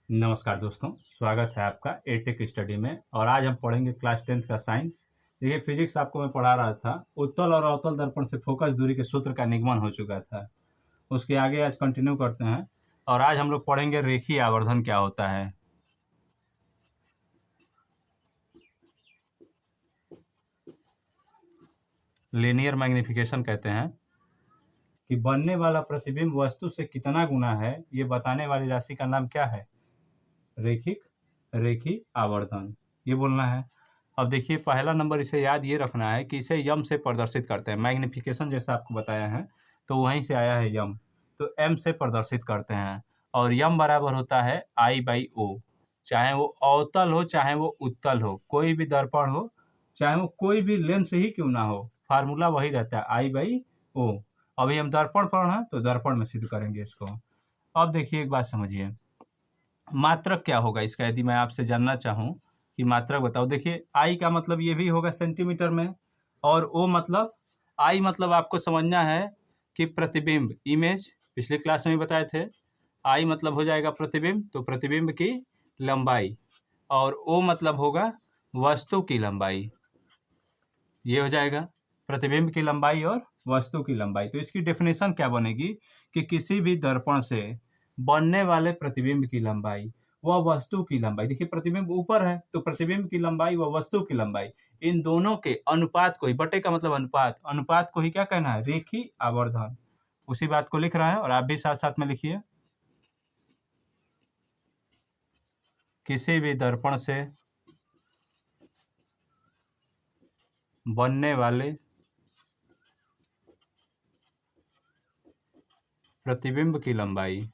नमस्कार दोस्तों, स्वागत है आपका एटेक स्टडी में। और आज हम पढ़ेंगे क्लास 10th का साइंस। देखिए, फिजिक्स आपको मैं पढ़ा रहा था, उत्तल और अवतल दर्पण से फोकस दूरी के सूत्र का निगमन हो चुका था। उसके आगे आज कंटिन्यू करते हैं और आज हम लोग पढ़ेंगे रेखीय आवर्धन क्या होता है। लीनियर मैग्निफिकेशन कहते हैं कि बनने वाला प्रतिबिंब वस्तु से कितना गुना है, ये बताने वाली राशि का नाम क्या है? रेखीय आवर्धन, ये बोलना है। अब देखिए, पहला नंबर इसे याद ये रखना है कि इसे यम से प्रदर्शित करते हैं। मैग्निफिकेशन जैसा आपको बताया है तो वहीं से आया है यम, तो एम से प्रदर्शित करते हैं। और यम बराबर होता है I/O। चाहे वो अवतल हो चाहे वो उत्तल हो, कोई भी दर्पण हो, चाहे वो कोई भी लेंस ही क्यों ना हो, फार्मूला वही रहता है I/O। अभी हम दर्पण पढ़ हैं तो दर्पण में सिद्ध करेंगे इसको। अब देखिए, एक बात समझिए, मात्रक क्या होगा इसका, यदि मैं आपसे जानना चाहूँ कि मात्रक बताओ। देखिए, आई का मतलब ये भी होगा सेंटीमीटर में, और ओ मतलब, आई मतलब आपको समझना है कि प्रतिबिंब, इमेज, पिछले क्लास में बताए थे। आई मतलब हो जाएगा प्रतिबिंब, तो प्रतिबिंब की लंबाई, और ओ मतलब होगा वस्तु की लंबाई। ये हो जाएगा प्रतिबिंब की लंबाई और वस्तु की लंबाई। तो इसकी डेफिनेशन क्या बनेगी कि किसी भी दर्पण से बनने वाले प्रतिबिंब की लंबाई व वस्तु की लंबाई, देखिए प्रतिबिंब ऊपर है तो प्रतिबिंब की लंबाई व वस्तु की लंबाई, इन दोनों के अनुपात को ही, बटे का मतलब अनुपात, अनुपात को ही क्या कहना है? रेखीय आवर्धन। उसी बात को लिख रहा है और आप भी साथ साथ में लिखिए। किसी भी दर्पण से बनने वाले प्रतिबिंब की लंबाई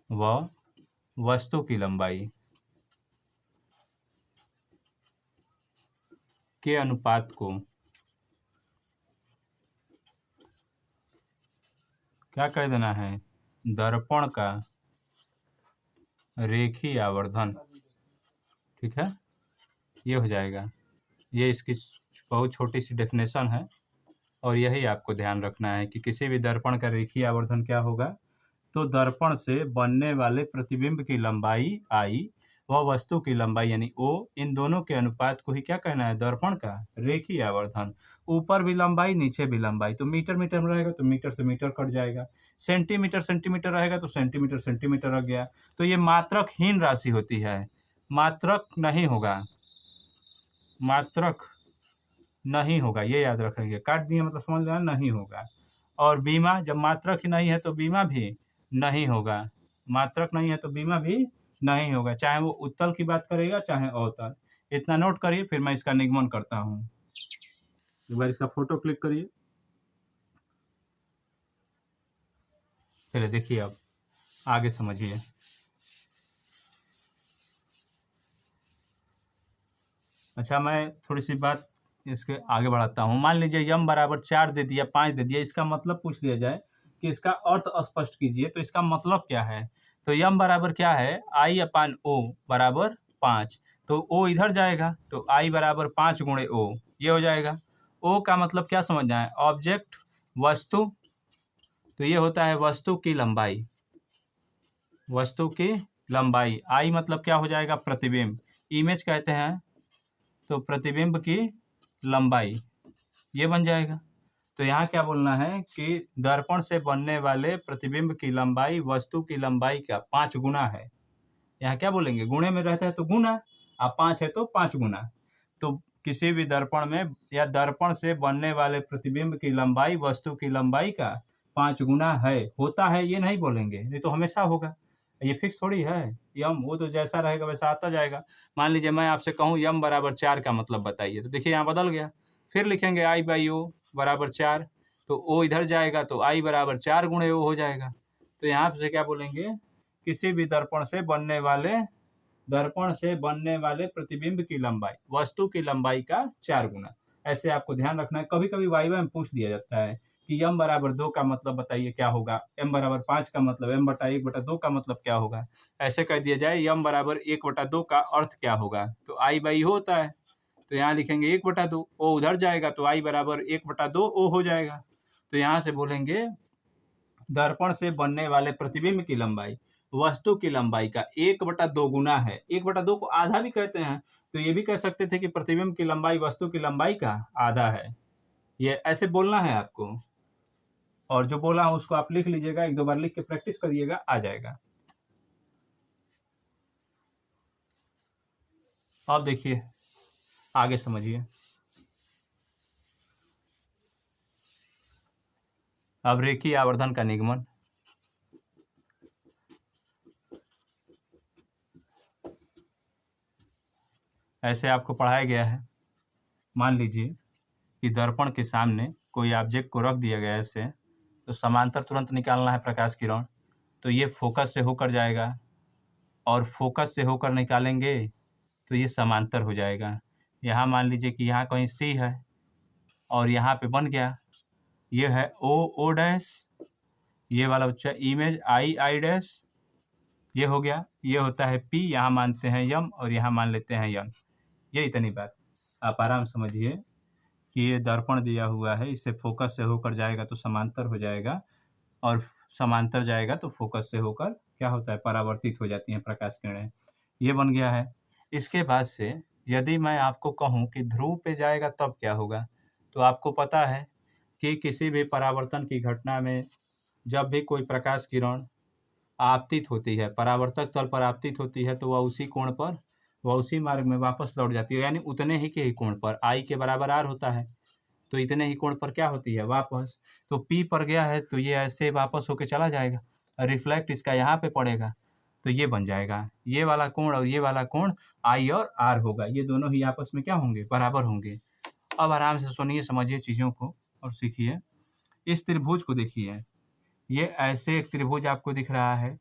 व वस्तु की लंबाई के अनुपात को क्या कह देना है? दर्पण का रेखीय आवर्धन। ठीक है, ये हो जाएगा। ये इसकी बहुत छोटी सी डेफिनेशन है और यही आपको ध्यान रखना है कि किसी भी दर्पण का रेखीय आवर्धन क्या होगा, तो दर्पण से बनने वाले प्रतिबिंब की लंबाई आई व वस्तु की लंबाई यानी ओ, इन दोनों के अनुपात को ही क्या कहना है? दर्पण का रेखीय आवर्धन। ऊपर भी लंबाई नीचे भी लंबाई, तो मीटर मीटर में रहेगा तो मीटर से मीटर कट जाएगा, सेंटीमीटर सेंटीमीटर रहेगा तो सेंटीमीटर सेंटीमीटर रह गया। तो ये मात्रकहीन राशि होती है, मात्रक नहीं होगा, मात्रक नहीं होगा, ये याद रखेंगे। काट दिए मतलब समझ लेना, नहीं होगा। और बीमा, जब मात्रक ही नहीं है तो बीमा भी नहीं होगा, मात्रक नहीं है तो बीमा भी नहीं होगा, चाहे वो उत्तल की बात करेगा चाहे अवतल। इतना नोट करिए, फिर मैं इसका निगमन करता हूँ। एक बार इसका फोटो क्लिक करिए। चलिए देखिए, अब आगे समझिए। अच्छा, मैं थोड़ी सी बात इसके आगे बढ़ाता हूँ। मान लीजिए यम बराबर 4 दे दिया, 5 दे दिया, इसका मतलब पूछ लिया जाए कि इसका अर्थ स्पष्ट कीजिए, तो इसका मतलब क्या है? तो यम बराबर क्या है? I/O बराबर 5, तो O इधर जाएगा तो I बराबर 5 गुणे O, ये हो जाएगा। O का मतलब क्या समझना है? ऑब्जेक्ट, वस्तु, तो ये होता है वस्तु की लंबाई, वस्तु की लंबाई। I मतलब क्या हो जाएगा? प्रतिबिंब, इमेज कहते हैं, तो प्रतिबिंब की लंबाई, ये बन जाएगा। तो यहाँ क्या बोलना है कि दर्पण से बनने वाले प्रतिबिंब की लंबाई वस्तु की लंबाई का 5 गुना है। यहाँ क्या बोलेंगे? गुणे में रहता है तो गुना, अब 5 है तो 5 गुना। तो किसी भी दर्पण में या दर्पण से बनने वाले प्रतिबिंब की लंबाई वस्तु की लंबाई का 5 गुना है, होता है, ये नहीं बोलेंगे, नहीं तो हमेशा होगा, ये फिक्स थोड़ी है। यम वो तो जैसा रहेगा वैसा आता जाएगा। मान लीजिए मैं आपसे कहूँ यम बराबर 4 का मतलब बताइए, तो देखिए यहाँ बदल गया। फिर लिखेंगे I/O बराबर 4, तो O इधर जाएगा तो I बराबर 4 गुणे O हो जाएगा। तो यहाँ से क्या बोलेंगे? किसी भी दर्पण से बनने वाले प्रतिबिंब की लंबाई वस्तु की लंबाई का 4 गुना। ऐसे आपको ध्यान रखना है। कभी कभी वाइवा में पूछ दिया जाता है कि यम बराबर 2 का मतलब बताइए क्या होगा, एम बराबर 5 का मतलब, m/1/2 का मतलब क्या होगा। ऐसे कह दिया जाए यम बराबर 1/2 का अर्थ क्या होगा, तो I/O होता है, तो यहाँ लिखेंगे 1/2, O उधर जाएगा तो I बराबर 1/2 O हो जाएगा। तो यहाँ से बोलेंगे दर्पण से बनने वाले प्रतिबिंब की लंबाई वस्तु की लंबाई का 1/2 गुना है। 1/2 को आधा भी कहते हैं, तो ये भी कह सकते थे कि प्रतिबिंब की लंबाई वस्तु की लंबाई का आधा है। ये ऐसे बोलना है आपको, और जो बोला हूं उसको आप लिख लीजिएगा, 1-2 बार लिख के प्रैक्टिस करिएगा, आ जाएगा। अब देखिए आगे समझिए। अब रेखीय आवर्धन का निगमन। ऐसे आपको पढ़ाया गया है। मान लीजिए कि दर्पण के सामने कोई ऑब्जेक्ट को रख दिया गया है ऐसे, तो समांतर तुरंत निकालना है प्रकाश किरण। तो ये फोकस से होकर जाएगा, और फोकस से होकर निकालेंगे तो ये समांतर हो जाएगा। यहाँ मान लीजिए कि यहाँ कहीं सी है, और यहाँ पे बन गया, ये है ओ डैश, ये वाला बच्चा इमेज आई डैश, ये हो गया। ये होता है पी, यहाँ मानते हैं यम, और यहाँ मान लेते हैं यम। ये इतनी बात आप आराम समझिए कि ये दर्पण दिया हुआ है, इससे फोकस से होकर जाएगा तो समांतर हो जाएगा, और समांतर जाएगा तो फोकस से होकर क्या होता है, परावर्तित हो जाती हैं प्रकाश किरणें। ये बन गया है। इसके बाद से यदि मैं आपको कहूँ कि ध्रुव पे जाएगा तब क्या होगा, तो आपको पता है कि किसी भी परावर्तन की घटना में जब भी कोई प्रकाश किरण आपतित होती है, परावर्तक तल पर आपतित होती है, तो वह उसी कोण पर, वह उसी मार्ग में वापस लौट जाती है, यानी उतने ही के ही कोण पर, आई के बराबर आर होता है, तो इतने ही कोण पर क्या होती है, वापस। तो पी पर गया है तो ये ऐसे वापस होके चला जाएगा, रिफ्लेक्ट इसका यहाँ पे पड़ेगा, तो ये बन जाएगा। ये वाला कोण और ये वाला कोण आई और आर होगा, ये दोनों ही आपस में क्या होंगे, बराबर होंगे। अब आराम से सुनिए, समझिए चीज़ों को और सीखिए। इस त्रिभुज को देखिए, ये ऐसे एक त्रिभुज आपको दिख रहा है,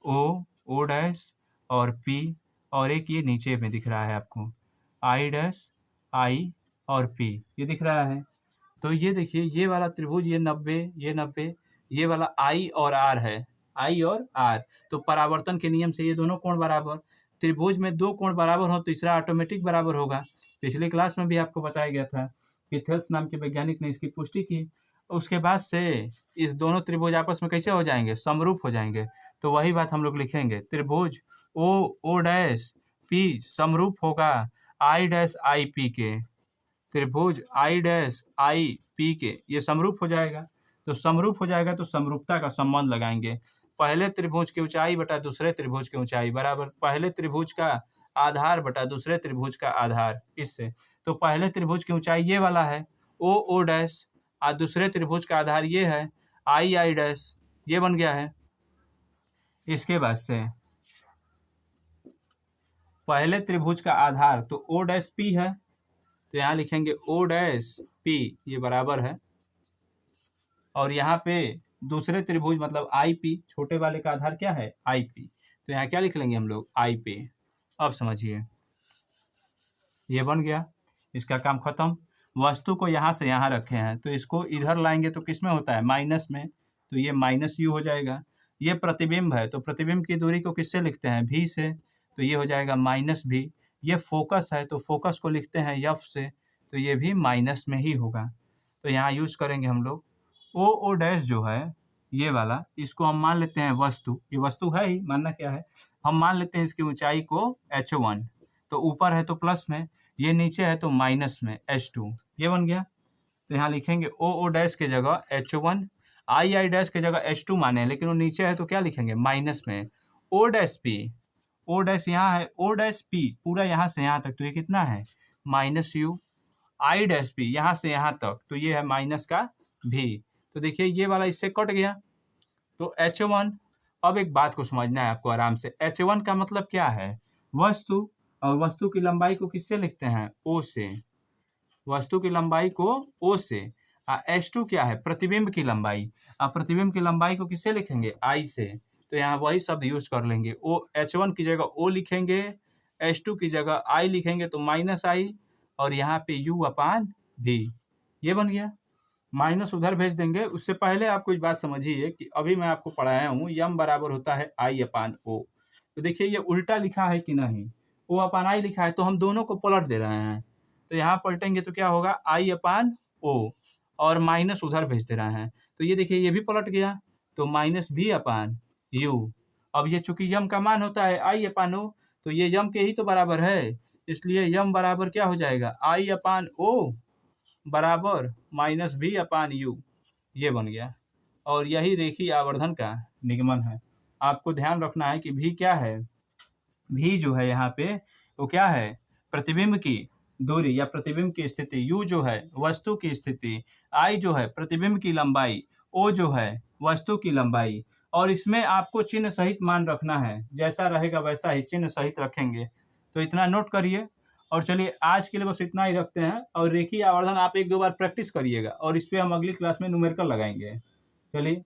ओ डैश और पी, और एक ये नीचे में दिख रहा है आपको आई डैश, आई और पी, ये दिख रहा है। तो ये देखिए, ये वाला त्रिभुज, ये 90, ये 90, ये वाला आई और आर है, आई और आर। तो परावर्तन के नियम से ये दोनों कोण बराबर, त्रिभुज में दो कोण बराबर हो तो तीसरा ऑटोमेटिक बराबर होगा। पिछले क्लास में भी आपको बताया गया था, पिथेल्स नाम के वैज्ञानिक ने इसकी पुष्टि की। उसके बाद से इस दोनों त्रिभुज आपस में कैसे हो जाएंगे, समरूप हो जाएंगे। तो वही बात हम लोग लिखेंगे, त्रिभुज ओ डैश पी समरूप होगा आई डैश आई पी के, त्रिभुज आई डैश आई पी के, ये समरूप हो जाएगा। तो समरूप हो जाएगा तो समरूपता का संबंध लगाएंगे, पहले त्रिभुज की ऊंचाई बटा दूसरे त्रिभुज की ऊंचाई बराबर पहले त्रिभुज का आधार बटा दूसरे त्रिभुज का आधार। इससे तो पहले त्रिभुज की ऊंचाई ये वाला है ओ डैश, और दूसरे त्रिभुज का आधार ये है आई डैश, ये बन गया है। इसके बाद से पहले त्रिभुज का आधार तो ओ डैश पी है, तो यहाँ लिखेंगे ओ डैश पी, ये बराबर है, और यहाँ पे दूसरे त्रिभुज मतलब आई पी, छोटे वाले का आधार क्या है आई पी, तो यहाँ क्या लिख लेंगे हम लोग आई पी। अब समझिए, ये बन गया, इसका काम खत्म। वस्तु को यहाँ से यहाँ रखे हैं, तो इसको इधर लाएंगे तो किस में होता है, माइनस में, तो ये माइनस यू हो जाएगा। ये प्रतिबिंब है, तो प्रतिबिंब की दूरी को किससे लिखते हैं, भी से, तो ये हो जाएगा माइनस भी। ये फोकस है, तो फोकस को लिखते हैं एफ से, तो ये भी माइनस में ही होगा। तो यहाँ यूज करेंगे हम लोग ओ डैश जो है ये वाला, इसको हम मान लेते हैं वस्तु, ये वस्तु है ही, मानना क्या है, हम मान लेते हैं इसकी ऊंचाई को h1, तो ऊपर है तो प्लस में, ये नीचे है तो माइनस में h2, ये बन गया। तो यहाँ लिखेंगे ओ डैश के जगह h1, आई डैश के जगह h2 माने, लेकिन वो नीचे है तो क्या लिखेंगे माइनस में, O dash P, O dash यहाँ है ओ डैश पी पूरा यहाँ से यहाँ तक, तो ये कितना है minus you, I dash P यहाँ से यहाँ तक, तो ये है माइनस का भी। तो देखिए ये वाला इससे कट गया, तो h1। अब एक बात को समझना है आपको आराम से, h1 का मतलब क्या है, वस्तु, और वस्तु की लंबाई को किससे लिखते हैं ओ से, वस्तु की लंबाई को ओ से। h2 क्या है, प्रतिबिंब की लंबाई, अब प्रतिबिंब की लंबाई को किससे लिखेंगे आई से, तो यहाँ वही शब्द यूज कर लेंगे, ओ h1 की जगह ओ लिखेंगे, h2 की जगह आई लिखेंगे तो माइनस आई, और यहाँ पे u अपान भी, ये बन गया। माइनस उधर भेज देंगे। उससे पहले आप कुछ बात समझिए कि अभी मैं आपको पढ़ाया हूँ यम बराबर होता है आई अपान ओ, तो देखिए ये उल्टा लिखा है कि नहीं, ओ अपान आई लिखा है, तो हम दोनों को पलट दे रहे हैं, तो यहाँ पलटेंगे तो क्या होगा आई अपान ओ, और माइनस उधर भेज दे रहे हैं, तो ये देखिए ये भी पलट गया, तो माइनस भी अपान यू। अब ये चूंकि यम का मान होता है आई अपान ओ, तो ये यम के ही तो बराबर है, इसलिए यम बराबर क्या हो जाएगा, आई अपान ओ बराबर माइनस भी अपान यू, ये बन गया। और यही रेखीय आवर्धन का निगमन है। आपको ध्यान रखना है कि भी क्या है, भी जो है यहाँ पे वो क्या है, प्रतिबिंब की दूरी या प्रतिबिंब की स्थिति, यू जो है वस्तु की स्थिति, आई जो है प्रतिबिंब की लंबाई, ओ जो है वस्तु की लंबाई। और इसमें आपको चिन्ह सहित मान रखना है, जैसा रहेगा वैसा ही चिन्ह सहित रखेंगे। तो इतना नोट करिए। और चलिए आज के लिए बस इतना ही रखते हैं। और रेखीय आवर्धन आप 1-2 बार प्रैक्टिस करिएगा, और इस पर हम अगली क्लास में न्यूमेरिकल लगाएंगे। चलिए।